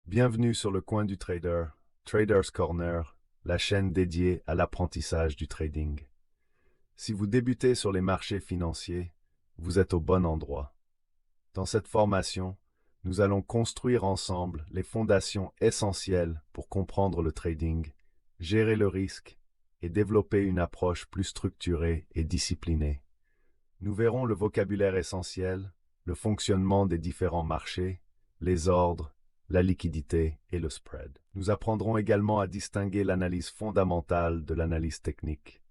Bienvenue sur le coin du trader, Traders Corner, la chaîne dédiée à l'apprentissage du trading. Si vous débutez sur les marchés financiers, vous êtes au bon endroit. Dans cette formation, nous allons construire ensemble les fondations essentielles pour comprendre le trading, gérer le risque et développer une approche plus structurée et disciplinée. Nous verrons le vocabulaire essentiel, le fonctionnement des différents marchés, les ordres, la liquidité et le spread. Nous apprendrons également à distinguer l'analyse fondamentale de l'analyse technique.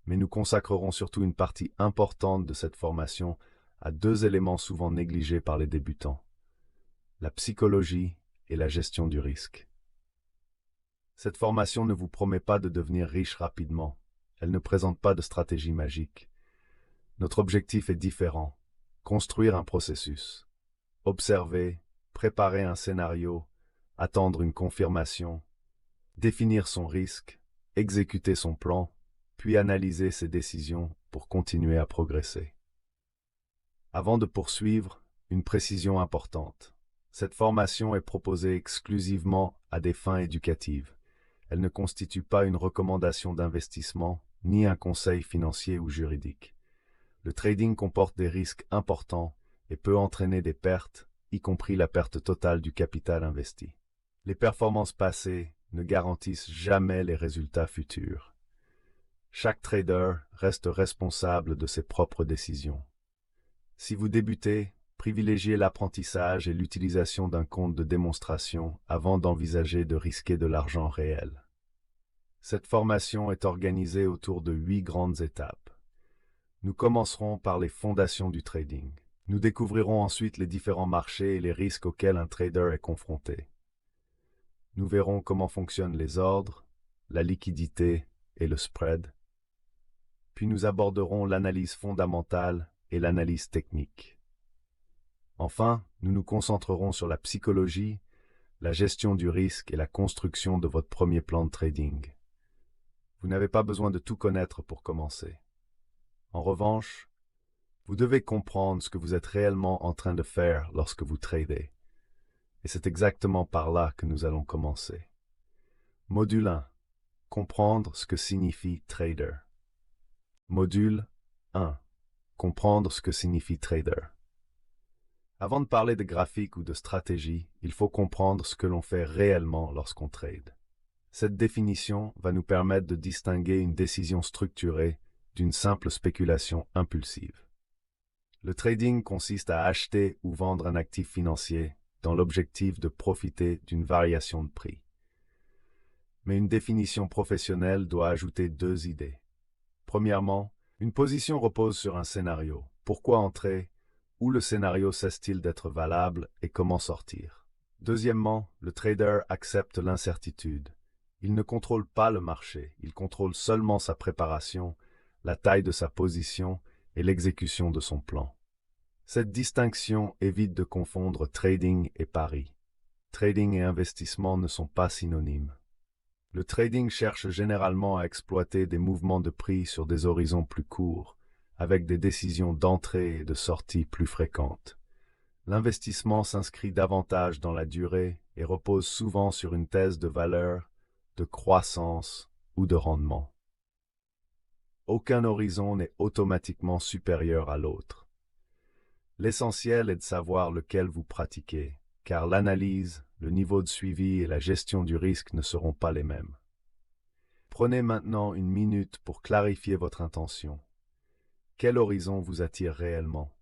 Mais nous consacrerons surtout une partie importante de cette formation à deux éléments souvent négligés par les débutants, la psychologie et la gestion du risque. Cette formation ne vous promet pas de devenir riche rapidement. Elle ne présente pas de stratégie magique. Notre objectif est différent. Construire un processus. Observer, préparer un scénario, attendre une confirmation, définir son risque, exécuter son plan, puis analyser ses décisions pour continuer à progresser. Avant de poursuivre, une précision importante. Cette formation est proposée exclusivement à des fins éducatives. Elle ne constitue pas une recommandation d'investissement, ni un conseil financier ou juridique. Le trading comporte des risques importants et peut entraîner des pertes, y compris la perte totale du capital investi. Les performances passées ne garantissent jamais les résultats futurs. Chaque trader reste responsable de ses propres décisions. Si vous débutez, privilégiez l'apprentissage et l'utilisation d'un compte de démonstration avant d'envisager de risquer de l'argent réel. Cette formation est organisée autour de 8 grandes étapes. Nous commencerons par les fondations du trading. Nous découvrirons ensuite les différents marchés et les risques auxquels un trader est confronté. Nous verrons comment fonctionnent les ordres, la liquidité et le spread. Puis nous aborderons l'analyse fondamentale et l'analyse technique. Enfin, nous nous concentrerons sur la psychologie, la gestion du risque et la construction de votre premier plan de trading. Vous n'avez pas besoin de tout connaître pour commencer. En revanche, vous devez comprendre ce que vous êtes réellement en train de faire lorsque vous tradez. Et c'est exactement par là que nous allons commencer. Module 1. Comprendre ce que signifie trader. Module 1. Comprendre ce que signifie trader. Avant de parler de graphique ou de stratégie, il faut comprendre ce que l'on fait réellement lorsqu'on trade. Cette définition va nous permettre de distinguer une décision structurée d'une simple spéculation impulsive. Le trading consiste à acheter ou vendre un actif financier dans l'objectif de profiter d'une variation de prix. Mais une définition professionnelle doit ajouter deux idées. Premièrement, une position repose sur un scénario. Pourquoi entrer? Où le scénario cesse-t-il d'être valable et comment sortir? Deuxièmement, le trader accepte l'incertitude. Il ne contrôle pas le marché, il contrôle seulement sa préparation, la taille de sa position et l'exécution de son plan. Cette distinction évite de confondre trading et pari. Trading et investissement ne sont pas synonymes. Le trading cherche généralement à exploiter des mouvements de prix sur des horizons plus courts, avec des décisions d'entrée et de sortie plus fréquentes. L'investissement s'inscrit davantage dans la durée et repose souvent sur une thèse de valeur, de croissance ou de rendement. Aucun horizon n'est automatiquement supérieur à l'autre. L'essentiel est de savoir lequel vous pratiquez, car l'analyse, le niveau de suivi et la gestion du risque ne seront pas les mêmes. Prenez maintenant une minute pour clarifier votre intention. Quel horizon vous attire réellement?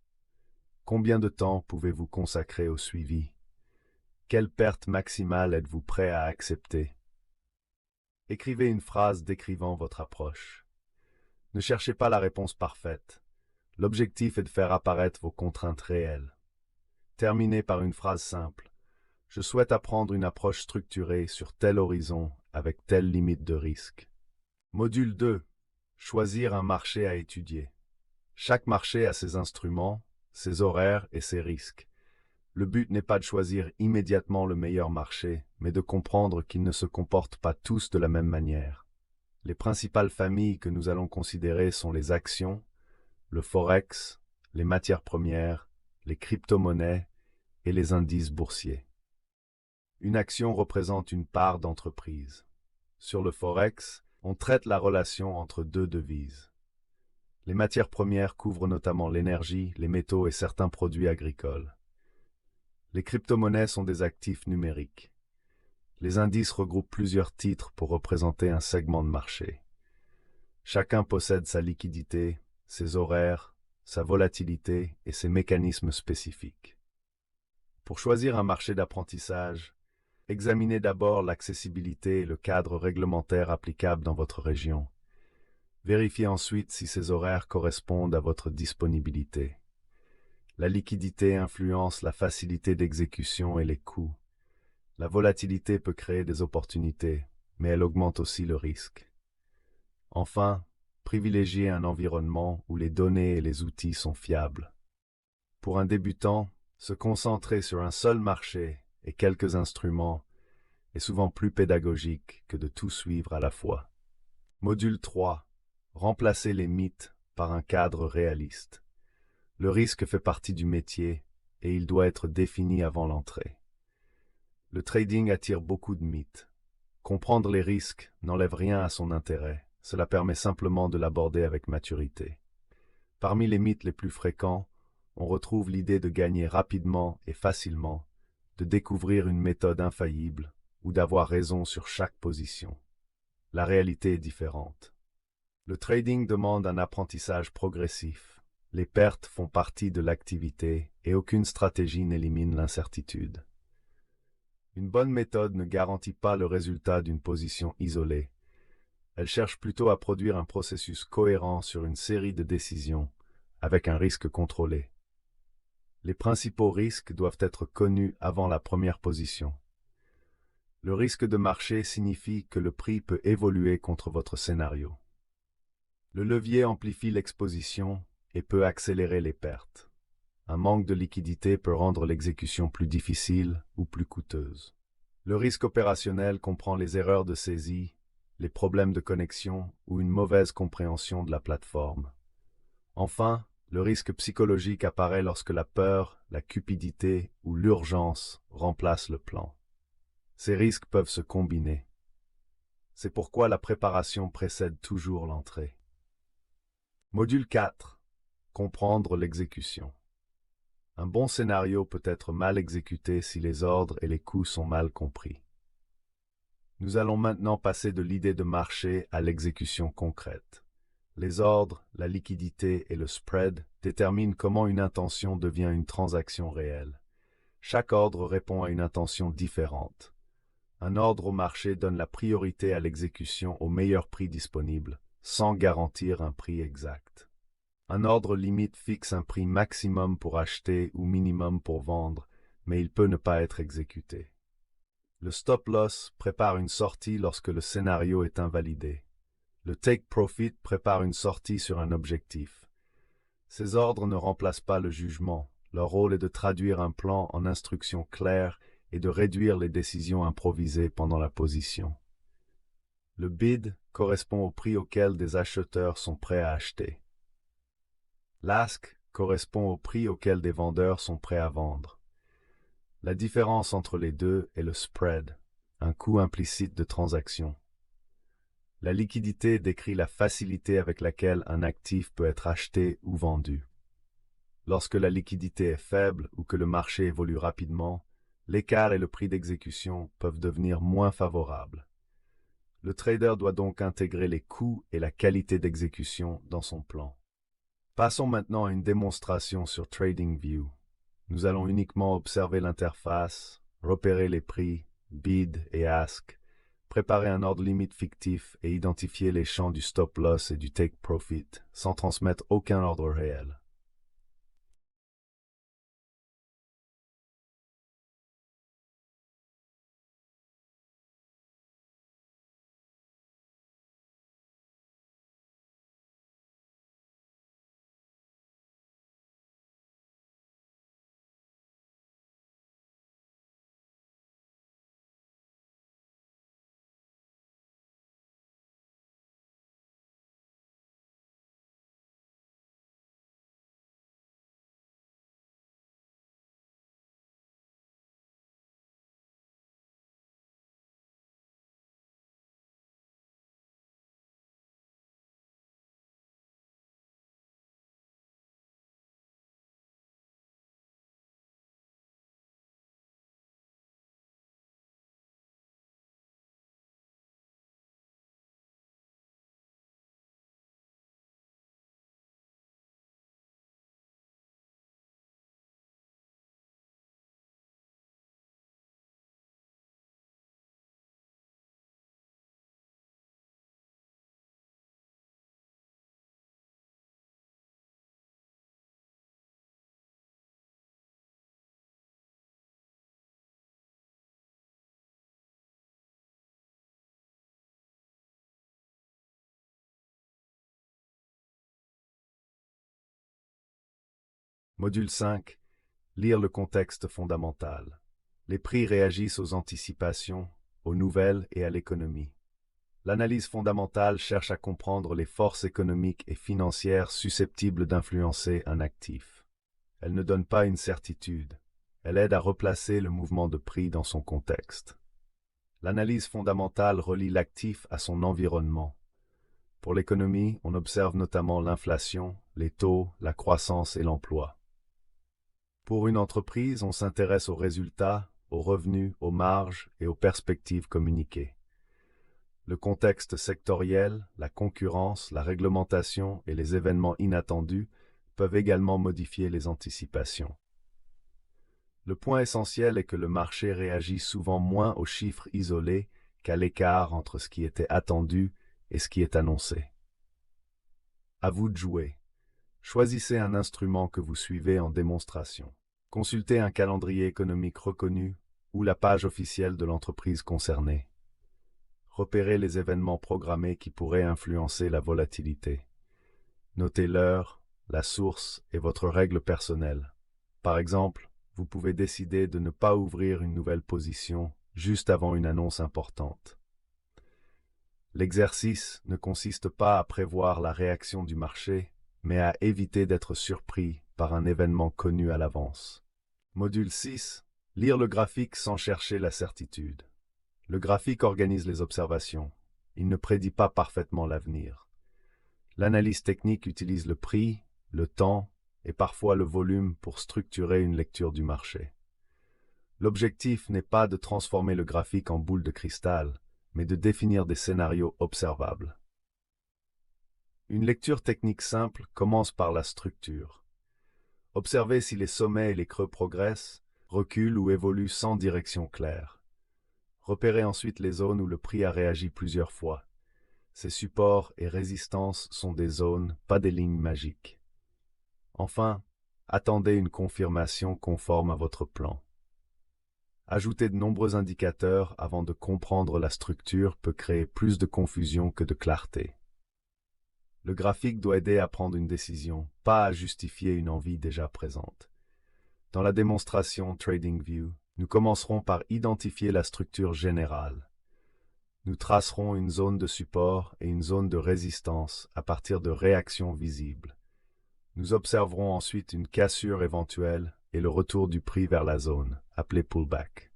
Combien de temps pouvez-vous consacrer au suivi? Quelle perte maximale êtes-vous prêt à accepter? Écrivez une phrase décrivant votre approche. Ne cherchez pas la réponse parfaite. L'objectif est de faire apparaître vos contraintes réelles. Terminez par une phrase simple. Je souhaite apprendre une approche structurée sur tel horizon avec telle limite de risque. Module 2. Choisir un marché à étudier. Chaque marché a ses instruments, ses horaires et ses risques. Le but n'est pas de choisir immédiatement le meilleur marché, mais de comprendre qu'ils ne se comportent pas tous de la même manière. Les principales familles que nous allons considérer sont les actions, le forex, les matières premières, les crypto-monnaies et les indices boursiers. Une action représente une part d'entreprise. Sur le Forex, on traite la relation entre deux devises. Les matières premières couvrent notamment l'énergie, les métaux et certains produits agricoles. Les crypto-monnaies sont des actifs numériques. Les indices regroupent plusieurs titres pour représenter un segment de marché. Chacun possède sa liquidité, ses horaires, sa volatilité et ses mécanismes spécifiques. Pour choisir un marché d'apprentissage, examinez d'abord l'accessibilité et le cadre réglementaire applicable dans votre région. Vérifiez ensuite si ces horaires correspondent à votre disponibilité. La liquidité influence la facilité d'exécution et les coûts. La volatilité peut créer des opportunités, mais elle augmente aussi le risque. Enfin, privilégiez un environnement où les données et les outils sont fiables. Pour un débutant, se concentrer sur un seul marché et quelques instruments est souvent plus pédagogique que de tout suivre à la fois. Module 3. Remplacer les mythes par un cadre réaliste. Le risque fait partie du métier et il doit être défini avant l'entrée. Le trading attire beaucoup de mythes. Comprendre les risques n'enlève rien à son intérêt, cela permet simplement de l'aborder avec maturité. Parmi les mythes les plus fréquents, on retrouve l'idée de gagner rapidement et facilement, de découvrir une méthode infaillible ou d'avoir raison sur chaque position. La réalité est différente. Le trading demande un apprentissage progressif. Les pertes font partie de l'activité et aucune stratégie n'élimine l'incertitude. Une bonne méthode ne garantit pas le résultat d'une position isolée. Elle cherche plutôt à produire un processus cohérent sur une série de décisions, avec un risque contrôlé. Les principaux risques doivent être connus avant la première position. Le risque de marché signifie que le prix peut évoluer contre votre scénario. Le levier amplifie l'exposition et peut accélérer les pertes. Un manque de liquidité peut rendre l'exécution plus difficile ou plus coûteuse. Le risque opérationnel comprend les erreurs de saisie, les problèmes de connexion ou une mauvaise compréhension de la plateforme. Enfin, le risque psychologique apparaît lorsque la peur, la cupidité ou l'urgence remplacent le plan. Ces risques peuvent se combiner. C'est pourquoi la préparation précède toujours l'entrée. Module 4. Comprendre l'exécution. Un bon scénario peut être mal exécuté si les ordres et les coûts sont mal compris. Nous allons maintenant passer de l'idée de marché à l'exécution concrète. Les ordres, la liquidité et le spread déterminent comment une intention devient une transaction réelle. Chaque ordre répond à une intention différente. Un ordre au marché donne la priorité à l'exécution au meilleur prix disponible, sans garantir un prix exact. Un ordre limite fixe un prix maximum pour acheter ou minimum pour vendre, mais il peut ne pas être exécuté. Le stop-loss prépare une sortie lorsque le scénario est invalidé. Le take-profit prépare une sortie sur un objectif. Ces ordres ne remplacent pas le jugement. Leur rôle est de traduire un plan en instructions claires et de réduire les décisions improvisées pendant la position. Le bid correspond au prix auquel des acheteurs sont prêts à acheter. L'ask correspond au prix auquel des vendeurs sont prêts à vendre. La différence entre les deux est le spread, un coût implicite de transaction. La liquidité décrit la facilité avec laquelle un actif peut être acheté ou vendu. Lorsque la liquidité est faible ou que le marché évolue rapidement, l'écart et le prix d'exécution peuvent devenir moins favorables. Le trader doit donc intégrer les coûts et la qualité d'exécution dans son plan. Passons maintenant à une démonstration sur TradingView. Nous allons uniquement observer l'interface, repérer les prix, bid et ask, préparer un ordre limite fictif et identifier les champs du stop-loss et du take-profit sans transmettre aucun ordre réel. Module 5. Lire le contexte fondamental. Les prix réagissent aux anticipations, aux nouvelles et à l'économie. L'analyse fondamentale cherche à comprendre les forces économiques et financières susceptibles d'influencer un actif. Elle ne donne pas une certitude. Elle aide à replacer le mouvement de prix dans son contexte. L'analyse fondamentale relie l'actif à son environnement. Pour l'économie, on observe notamment l'inflation, les taux, la croissance et l'emploi. Pour une entreprise, on s'intéresse aux résultats, aux revenus, aux marges et aux perspectives communiquées. Le contexte sectoriel, la concurrence, la réglementation et les événements inattendus peuvent également modifier les anticipations. Le point essentiel est que le marché réagit souvent moins aux chiffres isolés qu'à l'écart entre ce qui était attendu et ce qui est annoncé. À vous de jouer. Choisissez un instrument que vous suivez en démonstration. Consultez un calendrier économique reconnu ou la page officielle de l'entreprise concernée. Repérez les événements programmés qui pourraient influencer la volatilité. Notez l'heure, la source et votre règle personnelle. Par exemple, vous pouvez décider de ne pas ouvrir une nouvelle position juste avant une annonce importante. L'exercice ne consiste pas à prévoir la réaction du marché, mais à éviter d'être surpris par un événement connu à l'avance. Module 6. Lire le graphique sans chercher la certitude. Le graphique organise les observations. Il ne prédit pas parfaitement l'avenir. L'analyse technique utilise le prix, le temps et parfois le volume pour structurer une lecture du marché. L'objectif n'est pas de transformer le graphique en boule de cristal, mais de définir des scénarios observables. Une lecture technique simple commence par la structure. Observez si les sommets et les creux progressent, reculent ou évoluent sans direction claire. Repérez ensuite les zones où le prix a réagi plusieurs fois. Ces supports et résistances sont des zones, pas des lignes magiques. Enfin, attendez une confirmation conforme à votre plan. Ajouter de nombreux indicateurs avant de comprendre la structure peut créer plus de confusion que de clarté. Le graphique doit aider à prendre une décision, pas à justifier une envie déjà présente. Dans la démonstration TradingView, nous commencerons par identifier la structure générale. Nous tracerons une zone de support et une zone de résistance à partir de réactions visibles. Nous observerons ensuite une cassure éventuelle et le retour du prix vers la zone, appelée pullback.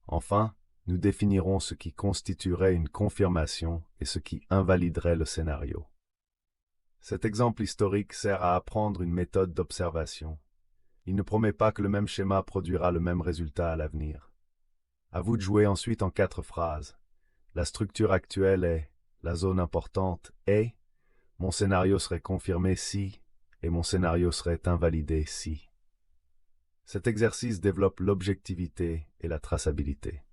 Enfin, nous définirons ce qui constituerait une confirmation et ce qui invaliderait le scénario. Cet exemple historique sert à apprendre une méthode d'observation. Il ne promet pas que le même schéma produira le même résultat à l'avenir. À vous de jouer ensuite en 4 phrases. La structure actuelle est, la zone importante est, mon scénario serait confirmé si, et mon scénario serait invalidé si. Cet exercice développe l'objectivité et la traçabilité.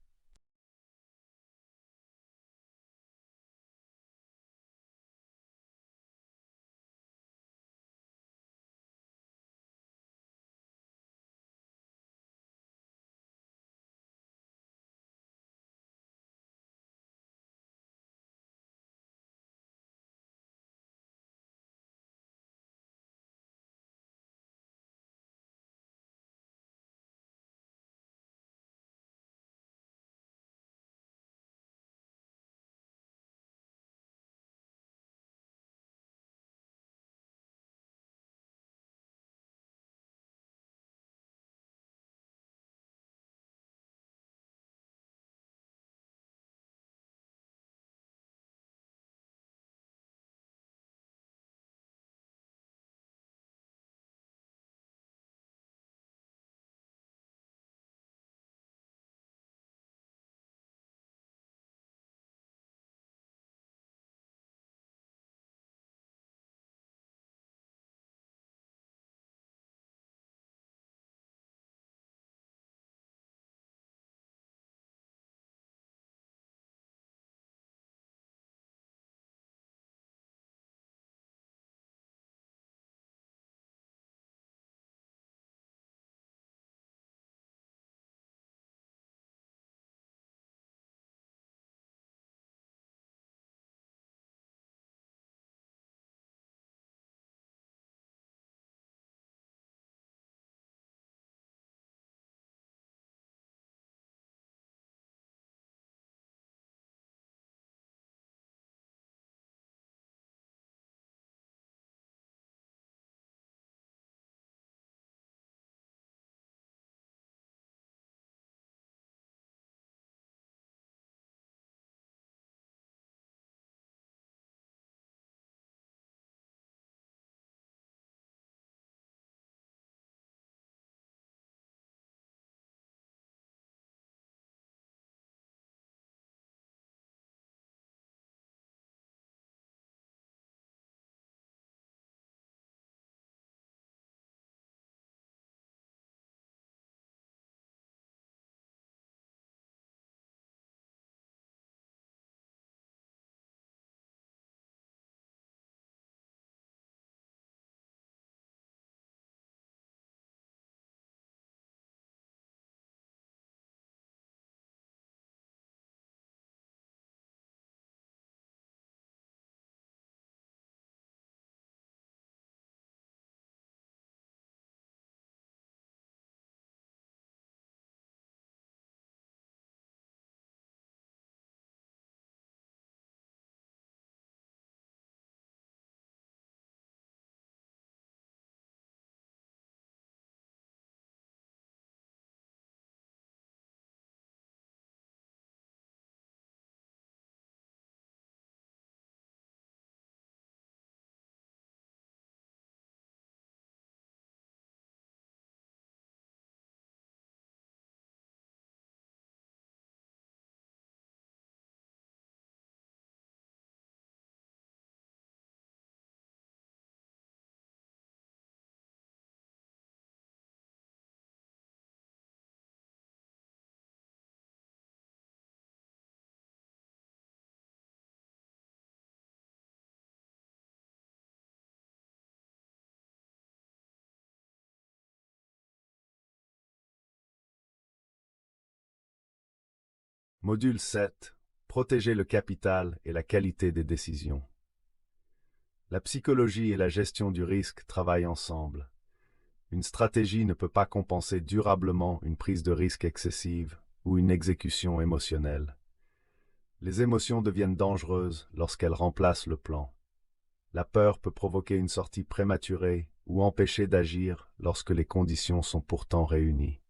Module 7. Protéger le capital et la qualité des décisions. La psychologie et la gestion du risque travaillent ensemble. Une stratégie ne peut pas compenser durablement une prise de risque excessive ou une exécution émotionnelle. Les émotions deviennent dangereuses lorsqu'elles remplacent le plan. La peur peut provoquer une sortie prématurée ou empêcher d'agir lorsque les conditions sont pourtant réunies.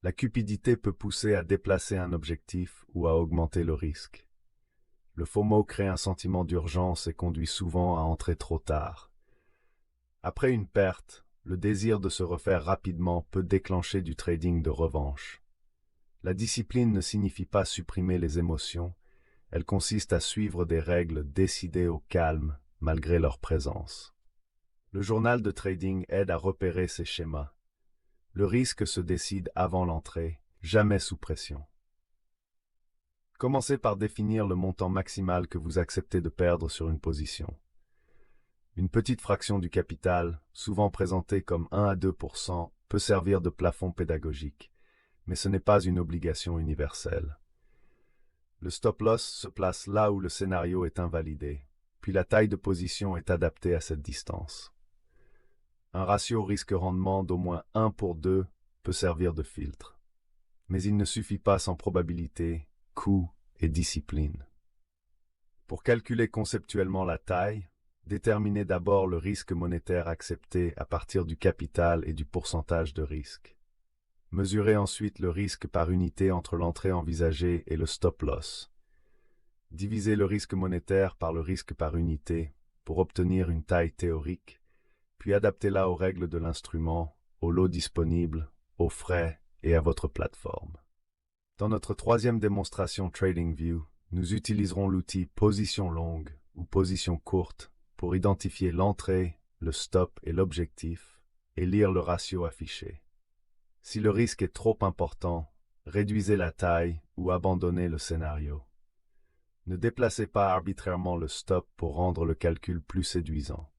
La cupidité peut pousser à déplacer un objectif ou à augmenter le risque. Le FOMO crée un sentiment d'urgence et conduit souvent à entrer trop tard. Après une perte, le désir de se refaire rapidement peut déclencher du trading de revanche. La discipline ne signifie pas supprimer les émotions, elle consiste à suivre des règles décidées au calme malgré leur présence. Le journal de trading aide à repérer ces schémas. Le risque se décide avant l'entrée, jamais sous pression. Commencez par définir le montant maximal que vous acceptez de perdre sur une position. Une petite fraction du capital, souvent présentée comme 1 à 2%, peut servir de plafond pédagogique, mais ce n'est pas une obligation universelle. Le stop-loss se place là où le scénario est invalidé, puis la taille de position est adaptée à cette distance. Un ratio risque-rendement d'au moins 1 pour 2 peut servir de filtre. Mais il ne suffit pas sans probabilité, coût et discipline. Pour calculer conceptuellement la taille, déterminez d'abord le risque monétaire accepté à partir du capital et du pourcentage de risque. Mesurez ensuite le risque par unité entre l'entrée envisagée et le stop-loss. Divisez le risque monétaire par le risque par unité pour obtenir une taille théorique, puis adaptez-la aux règles de l'instrument, au lot disponible, aux frais et à votre plateforme. Dans notre troisième démonstration TradingView, nous utiliserons l'outil position longue ou position courte pour identifier l'entrée, le stop et l'objectif et lire le ratio affiché. Si le risque est trop important, réduisez la taille ou abandonnez le scénario. Ne déplacez pas arbitrairement le stop pour rendre le calcul plus séduisant.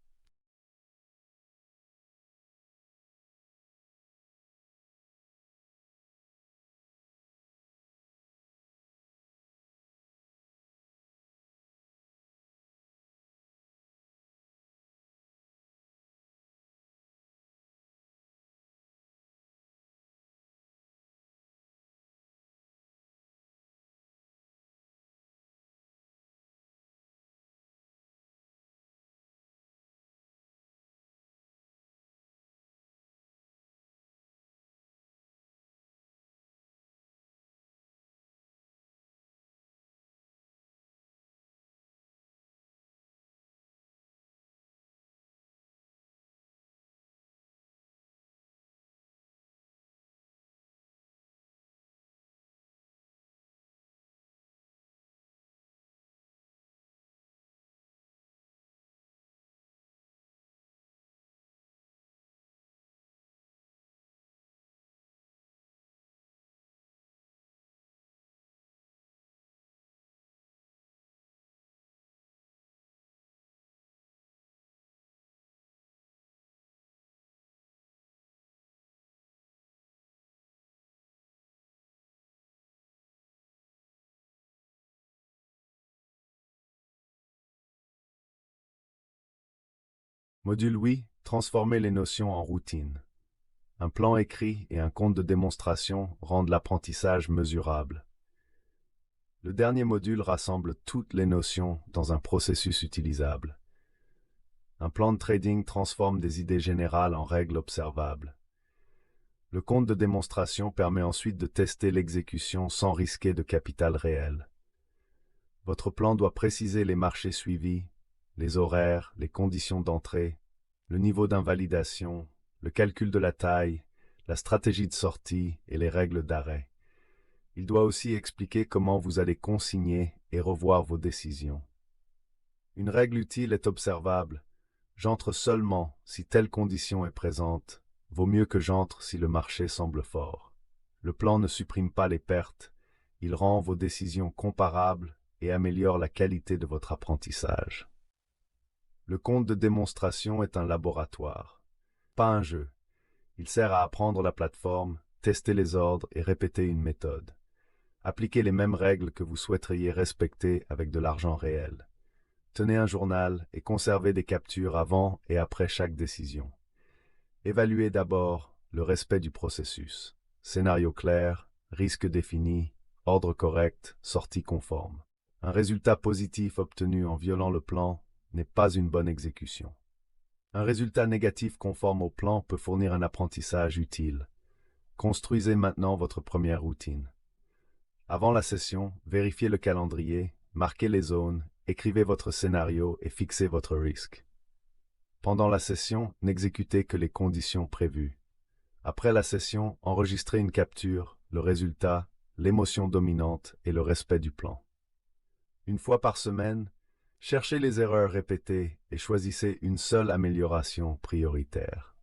Module oui, transformer les notions en routine. Un plan écrit et un compte de démonstration rendent l'apprentissage mesurable. Le dernier module rassemble toutes les notions dans un processus utilisable. Un plan de trading transforme des idées générales en règles observables. Le compte de démonstration permet ensuite de tester l'exécution sans risquer de capital réel. Votre plan doit préciser les marchés suivis, les horaires, les conditions d'entrée, le niveau d'invalidation, le calcul de la taille, la stratégie de sortie et les règles d'arrêt. Il doit aussi expliquer comment vous allez consigner et revoir vos décisions. Une règle utile est observable. J'entre seulement si telle condition est présente. Vaut mieux que j'entre si le marché semble fort. Le plan ne supprime pas les pertes. Il rend vos décisions comparables et améliore la qualité de votre apprentissage. Le compte de démonstration est un laboratoire, pas un jeu. Il sert à apprendre la plateforme, tester les ordres et répéter une méthode. Appliquez les mêmes règles que vous souhaiteriez respecter avec de l'argent réel. Tenez un journal et conservez des captures avant et après chaque décision. Évaluez d'abord le respect du processus. Scénario clair, risque défini, ordre correct, sortie conforme. Un résultat positif obtenu en violant le plan n'est pas une bonne exécution. Un résultat négatif conforme au plan peut fournir un apprentissage utile. Construisez maintenant votre première routine. Avant la session, vérifiez le calendrier, marquez les zones, écrivez votre scénario et fixez votre risque. Pendant la session, n'exécutez que les conditions prévues. Après la session, enregistrez une capture, le résultat, l'émotion dominante et le respect du plan. Une fois par semaine, cherchez les erreurs répétées et choisissez une seule amélioration prioritaire.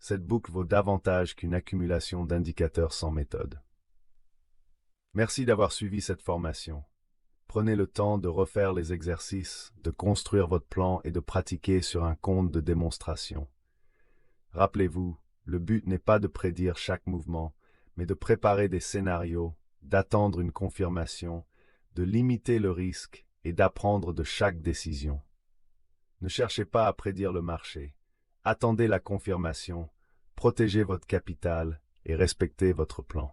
Cette boucle vaut davantage qu'une accumulation d'indicateurs sans méthode. Merci d'avoir suivi cette formation. Prenez le temps de refaire les exercices, de construire votre plan et de pratiquer sur un compte de démonstration. Rappelez-vous, le but n'est pas de prédire chaque mouvement, mais de préparer des scénarios, d'attendre une confirmation, de limiter le risque et d'apprendre de chaque décision. Ne cherchez pas à prédire le marché. Attendez la confirmation, protégez votre capital et respectez votre plan.